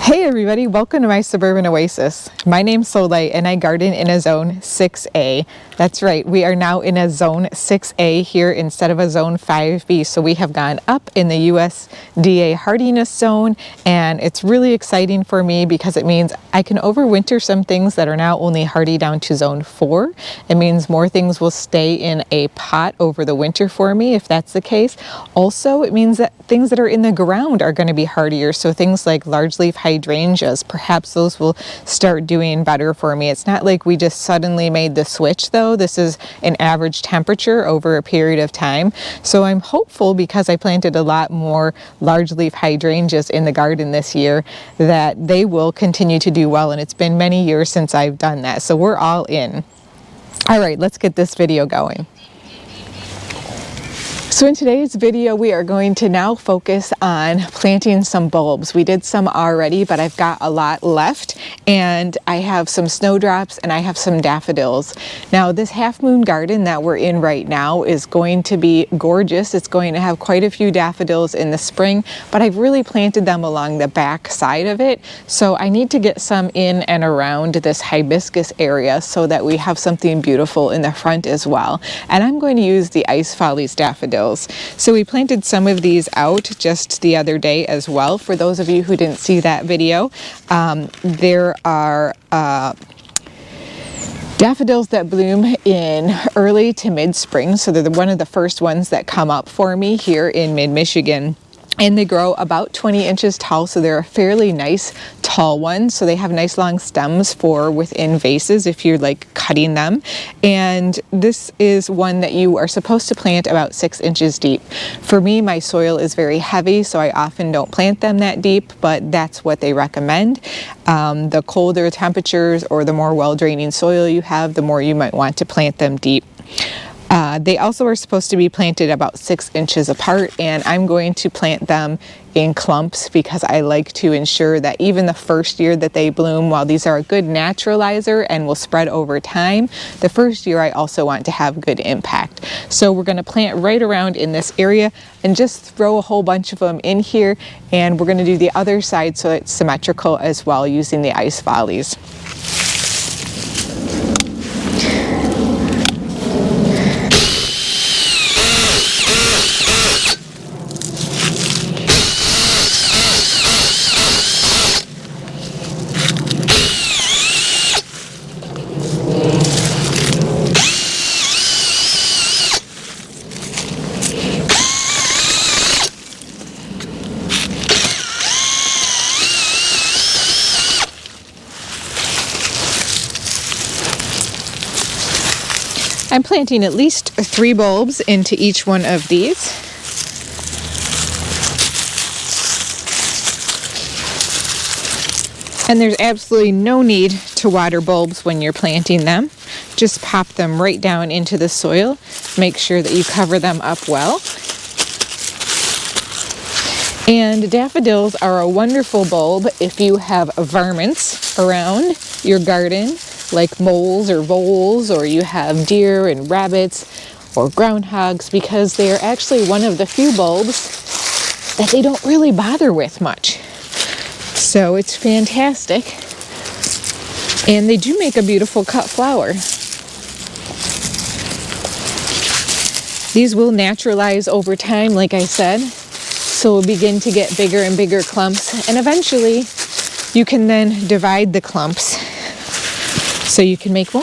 Hey everybody, welcome to my Suburban Oasis. My name's Soleil and I garden in a zone 6A. That's right, we are now in a zone 6A here instead of a zone 5B. So we have gone up in the USDA hardiness zone, and it's really exciting for me because it means I can overwinter some things that are now only hardy down to zone 4. It means more things will stay in a pot over the winter for me if that's the case. Also, it means that things that are in the ground are going to be hardier. So things like large leaf hydrangeas, perhaps those will start doing better for me. It's not like we just suddenly made the switch though. This is an average temperature over a period of time. So I'm hopeful, because I planted a lot more large leaf hydrangeas in the garden this year, that they will continue to do well. And it's been many years since I've done that. So we're all in. All right, let's get this video going. So in today's video, we are going to now focus on planting some bulbs. We did some already, but I've got a lot left, and I have some snowdrops and I have some daffodils. Now this half moon garden that we're in right now is going to be gorgeous. It's going to have quite a few daffodils in the spring, but I've really planted them along the back side of it. So I need to get some in and around this hibiscus area so that we have something beautiful in the front as well. And I'm going to use the Ice Follies daffodils. So we planted some of these out just the other day as well. For those of you who didn't see that video, there are daffodils that bloom in early to mid-spring. So they're one of the first ones that come up for me here in mid-Michigan. And they grow about 20 inches tall, so they're a fairly nice tall one. So they have nice long stems for within vases if you're like cutting them. And this is one that you are supposed to plant about 6 inches deep. For me, my soil is very heavy, so I often don't plant them that deep, but that's what they recommend. The colder temperatures or the more well-draining soil you have, the more you might want to plant them deep. They also are supposed to be planted about 6 inches apart, and I'm going to plant them in clumps because I like to ensure that even the first year that they bloom, while these are a good naturalizer and will spread over time, the first year I also want to have good impact. So we're going to plant right around in this area and just throw a whole bunch of them in here, and we're going to do the other side so it's symmetrical as well using the Ice Follies. I'm planting at least 3 bulbs into each one of these. And there's absolutely no need to water bulbs when you're planting them. Just pop them right down into the soil. Make sure that you cover them up well. And daffodils are a wonderful bulb if you have varmints around your garden, like moles or voles, or you have deer and rabbits or groundhogs, because they are actually one of the few bulbs that they don't really bother with much. So it's fantastic. And they do make a beautiful cut flower. These will naturalize over time, like I said, so we'll begin to get bigger and bigger clumps, and eventually you can then divide the clumps so you can make more.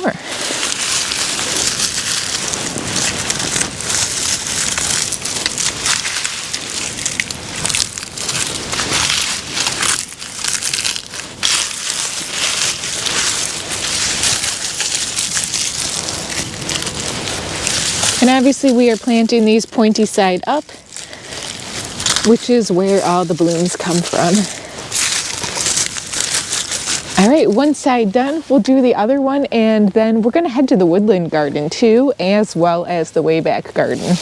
And obviously we are planting these pointy side up, which is where all the blooms come from. All right, one side done. We'll do the other one, and then we're going to head to the woodland garden too, as well as the WayBack garden.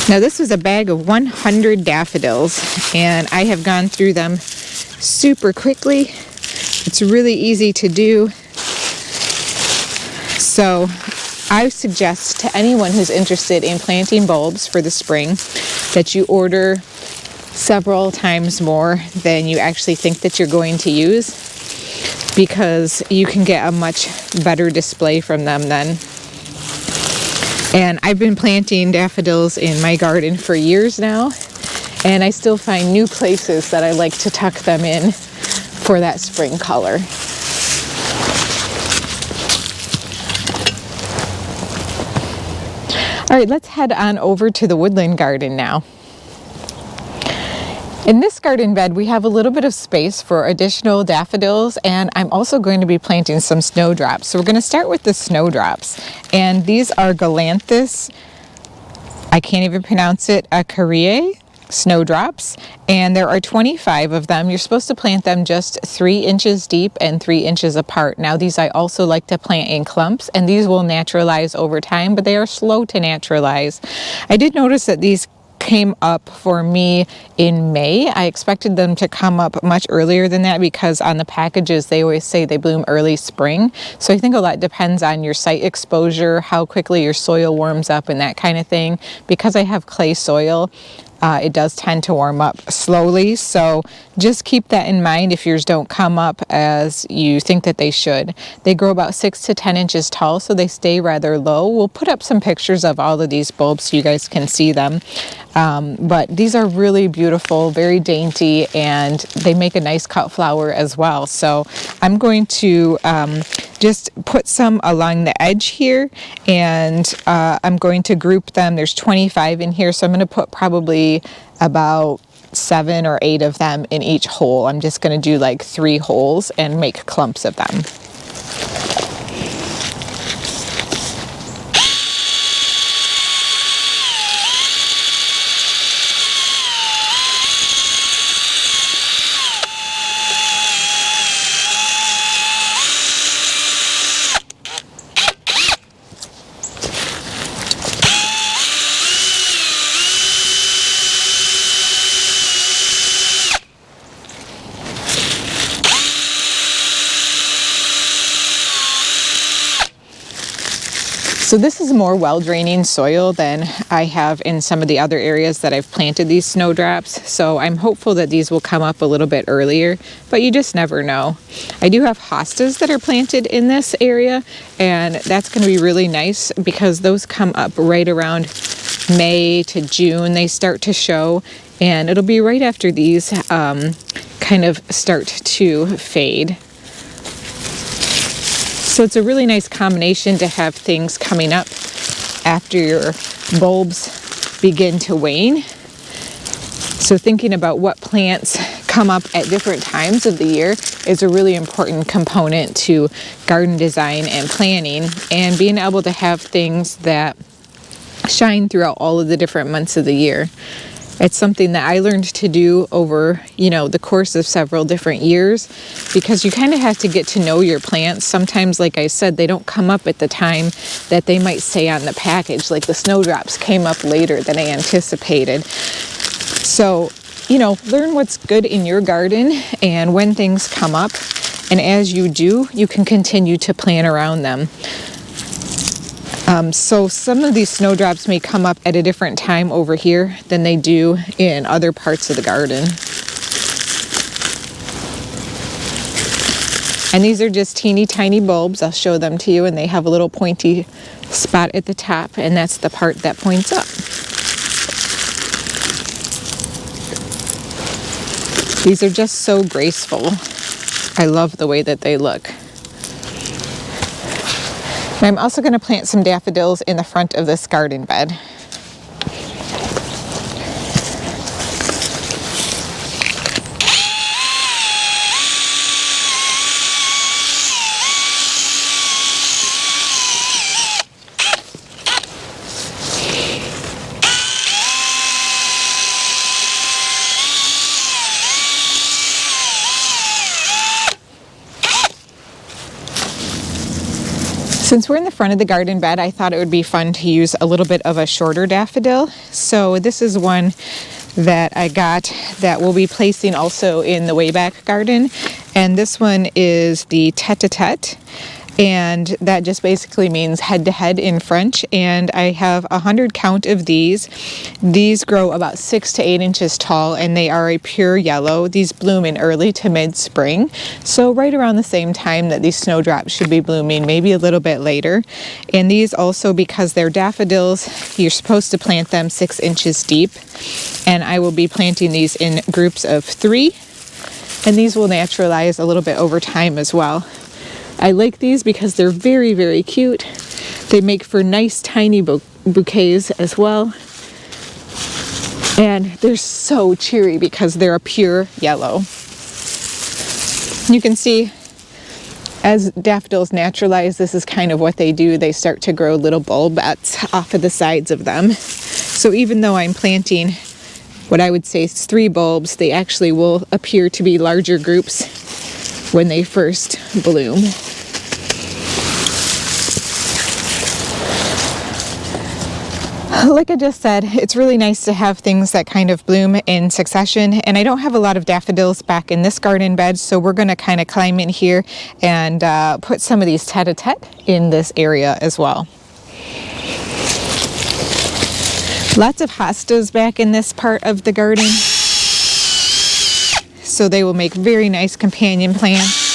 Now this was a bag of 100 daffodils, and I have gone through them super quickly. It's really easy to do. So I suggest to anyone who's interested in planting bulbs for the spring that you order several times more than you actually think that you're going to use, because you can get a much better display from them then. And I've been planting daffodils in my garden for years now, and I still find new places that I like to tuck them in for that spring color. All right, let's head on over to the woodland garden now. In this garden bed, we have a little bit of space for additional daffodils, and I'm also going to be planting some snowdrops. So we're going to start with the snowdrops, and these are Galanthus, I can't even pronounce it, Acariae snowdrops, and there are 25 of them. You're supposed to plant them just 3 inches deep and 3 inches apart. Now these I also like to plant in clumps, and these will naturalize over time, but they are slow to naturalize. I did notice that these came up for me in May. I expected them to come up much earlier than that, because on the packages they always say they bloom early spring. So I think a lot depends on your site exposure, how quickly your soil warms up and that kind of thing. Because I have clay soil, it does tend to warm up slowly, so just keep that in mind if yours don't come up as you think that they should. They grow about 6 to 10 inches tall, so they stay rather low. We'll put up some pictures of all of these bulbs so you guys can see them. But these are really beautiful, very dainty, and they make a nice cut flower as well. So I'm going to just put some along the edge here, and I'm going to group them. There's 25 in here, so I'm going to put probably about 7 or 8 of them in each hole. I'm just going to do like 3 holes and make clumps of them. So this is more well-draining soil than I have in some of the other areas that I've planted these snowdrops. So I'm hopeful that these will come up a little bit earlier, but you just never know. I do have hostas that are planted in this area, and that's going to be really nice because those come up right around May to June. They start to show, and it'll be right after these kind of start to fade. So it's a really nice combination to have things coming up after your bulbs begin to wane. So thinking about what plants come up at different times of the year is a really important component to garden design and planning, and being able to have things that shine throughout all of the different months of the year. It's something that I learned to do over, the course of several different years, because you kind of have to get to know your plants. Sometimes, like I said, they don't come up at the time that they might say on the package. Like the snowdrops came up later than I anticipated. So, learn what's good in your garden and when things come up. And as you do, you can continue to plan around them. So some of these snowdrops may come up at a different time over here than they do in other parts of the garden. And these are just teeny tiny bulbs. I'll show them to you, and they have a little pointy spot at the top, and that's the part that points up. These are just so graceful. I love the way that they look. I'm also going to plant some daffodils in the front of this garden bed. Since we're in the front of the garden bed, I thought it would be fun to use a little bit of a shorter daffodil. So this is one that I got that we'll be placing also in the WayBack garden. And this one is the tete-a-tete. And that just basically means head-to-head in French. And I have 100 count of these. These grow about 6 to 8 inches tall, and they are a pure yellow. These bloom in early to mid-spring, so right around the same time that these snowdrops should be blooming, maybe a little bit later. And these also, because they're daffodils, you're supposed to plant them 6 inches deep. And I will be planting these in groups of 3, and these will naturalize a little bit over time as well. I like these because they're very, very cute. They make for nice tiny bouquets as well. And they're so cheery because they're a pure yellow. You can see as daffodils naturalize, this is kind of what they do. They start to grow little bulbets off of the sides of them. So even though I'm planting what I would say is 3 bulbs, they actually will appear to be larger groups when they first bloom. Like I just said, it's really nice to have things that kind of bloom in succession, and I don't have a lot of daffodils back in this garden bed, so we're going to kind of climb in here and put some of these tete-a-tete in this area as well. Lots of hostas back in this part of the garden, so they will make very nice companion plants.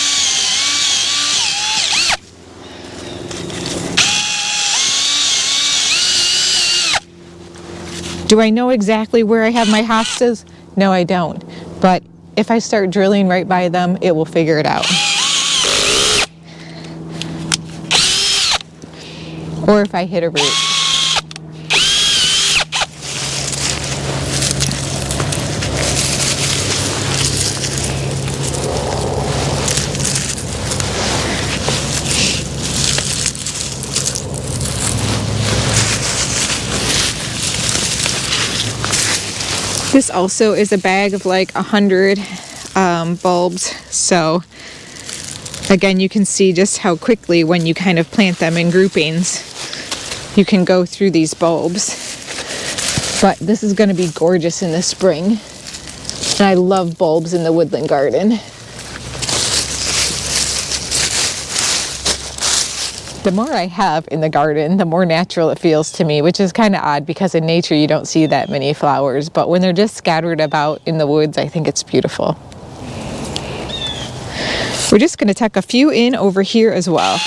Do I know exactly where I have my hostas? No, I don't. But if I start drilling right by them, it will figure it out. Or if I hit a root. This also is a bag of like 100 bulbs, so again you can see just how quickly when you kind of plant them in groupings you can go through these bulbs. But this is going to be gorgeous in the spring, and I love bulbs in the woodland garden. The more I have in the garden, the more natural it feels to me, which is kind of odd because in nature you don't see that many flowers, but when they're just scattered about in the woods, I think it's beautiful. We're just going to tuck a few in over here as well.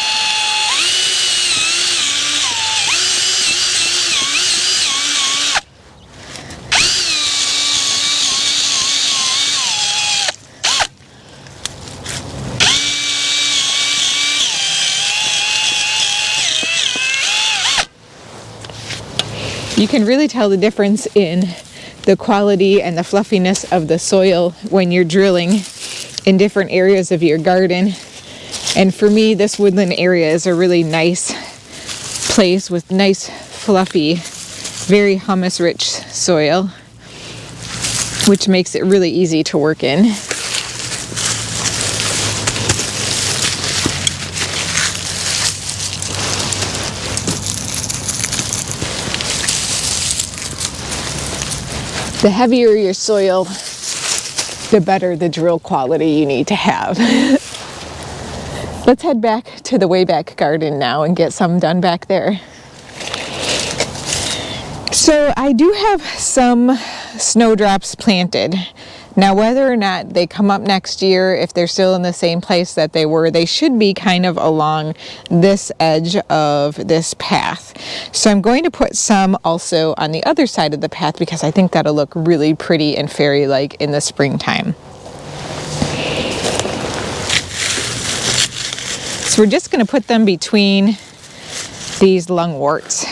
You can really tell the difference in the quality and the fluffiness of the soil when you're drilling in different areas of your garden. And for me, this woodland area is a really nice place with nice, fluffy, very humus-rich soil, which makes it really easy to work in. The heavier your soil, the better the drill quality you need to have. Let's head back to the WayBack garden now and get some done back there. So I do have some snowdrops planted. Now whether or not they come up next year, if they're still in the same place that they were, they should be kind of along this edge of this path. So I'm going to put some also on the other side of the path because I think that'll look really pretty and fairy-like in the springtime. So we're just going to put them between these lungworts.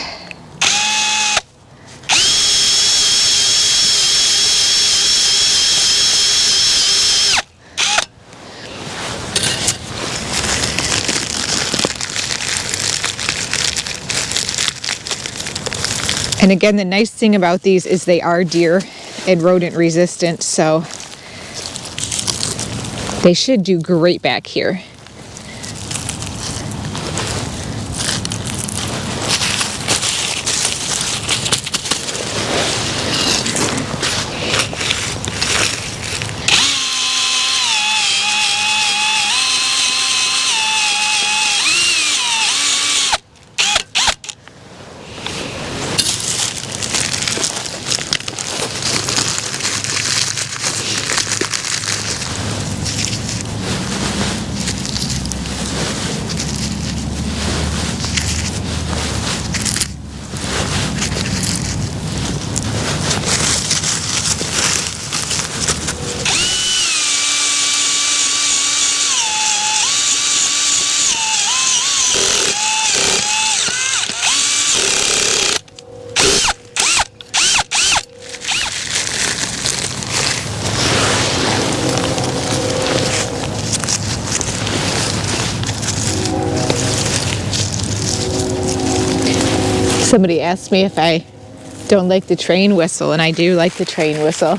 And again, the nice thing about these is they are deer and rodent resistant, so they should do great back here. Somebody asked me if I don't like the train whistle, and I do like the train whistle.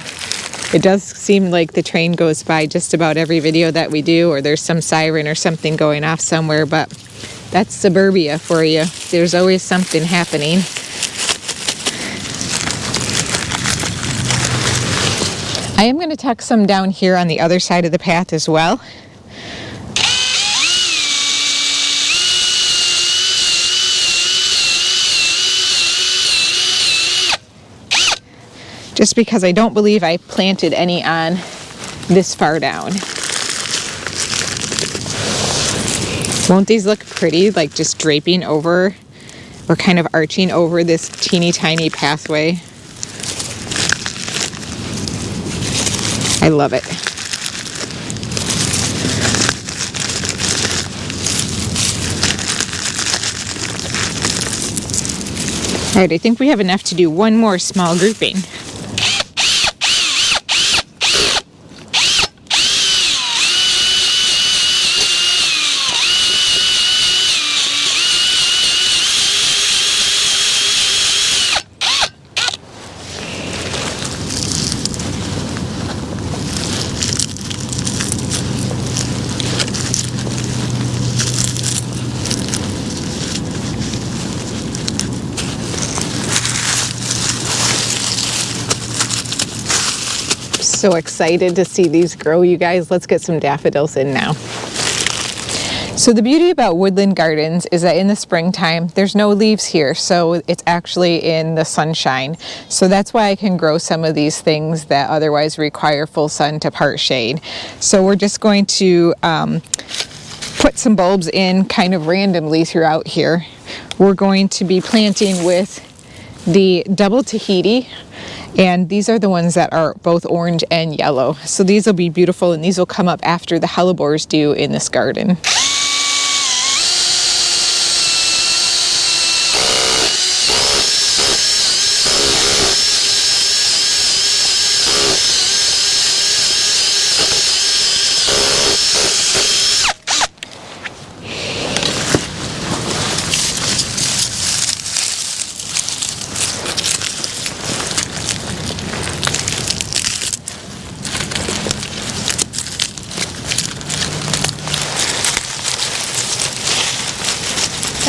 It does seem like the train goes by just about every video that we do, or there's some siren or something going off somewhere, but that's suburbia for you. There's always something happening. I am going to tuck some down here on the other side of the path as well. Just because I don't believe I planted any on this far down. Won't these look pretty, like just draping over or kind of arching over this teeny tiny pathway? I love it. All right, I think we have enough to do one more small grouping. So excited to see these grow, you guys. Let's get some daffodils in now. So the beauty about woodland gardens is that in the springtime, there's no leaves here, so it's actually in the sunshine. So that's why I can grow some of these things that otherwise require full sun to part shade. So we're just going to put some bulbs in kind of randomly throughout here. We're going to be planting with the double Tahiti, and these are the ones that are both orange and yellow. So these will be beautiful, and these will come up after the hellebores do in this garden.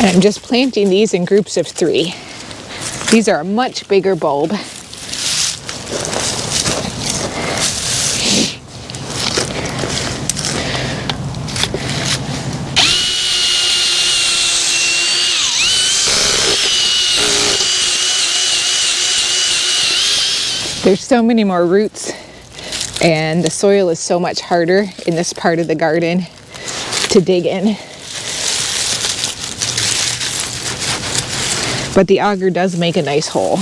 And I'm just planting these in groups of 3. These are a much bigger bulb. There's so many more roots, and the soil is so much harder in this part of the garden to dig in. But the auger does make a nice hole.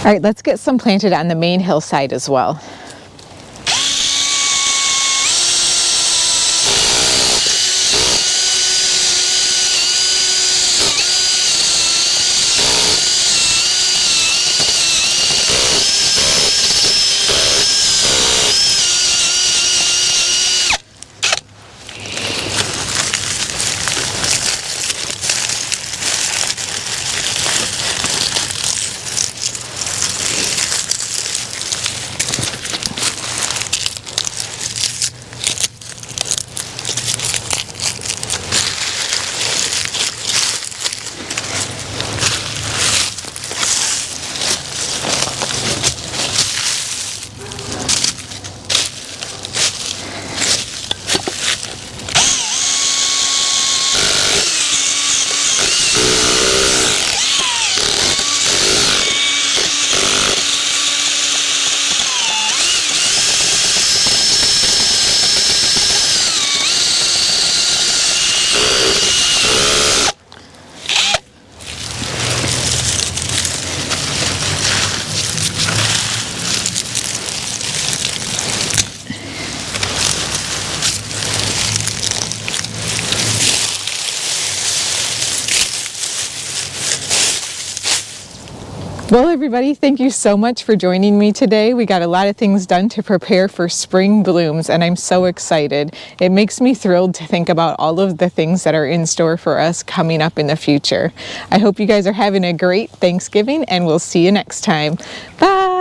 All right, let's get some planted on the main hillside as well. Well, everybody, thank you so much for joining me today. We got a lot of things done to prepare for spring blooms, and I'm so excited. It makes me thrilled to think about all of the things that are in store for us coming up in the future. I hope you guys are having a great Thanksgiving, and we'll see you next time. Bye!